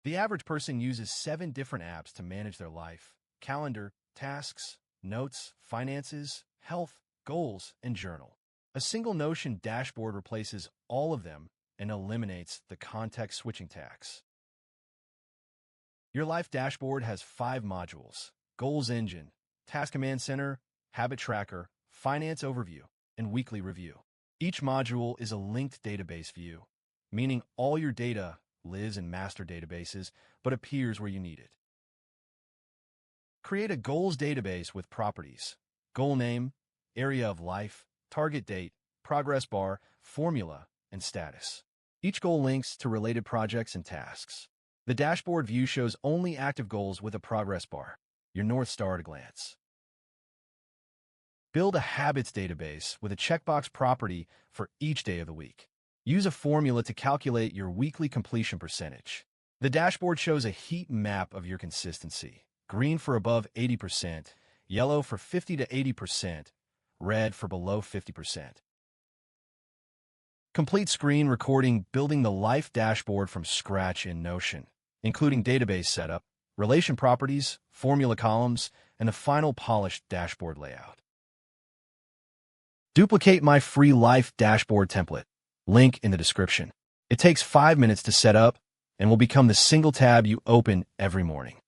The average person uses 7 different apps to manage their life: calendar, tasks, notes, finances, health, goals, and journal. A single Notion dashboard replaces all of them and eliminates the context switching tax. Your Life dashboard has 5 modules: Goals Engine, Task Command Center, Habit Tracker, Finance Overview, and Weekly Review. Each module is a linked database view, meaning all your data lives in master databases but appears where you need it. Create a goals database with properties: goal name, area of life, target date, progress bar, formula, and status. Each goal links to related projects and tasks. The dashboard view shows only active goals with a progress bar, your North Star at a glance. Build a habits database with a checkbox property for each day of the week. Use a formula to calculate your weekly completion percentage. The dashboard shows a heat map of your consistency: green for above 80%, yellow for 50 to 80%, red for below 50%. Complete screen recording building the Life dashboard from scratch in Notion, including database setup, relation properties, formula columns, and a final polished dashboard layout. Duplicate my free Life dashboard template. Link in the description. It takes 5 minutes to set up and will become the single tab you open every morning.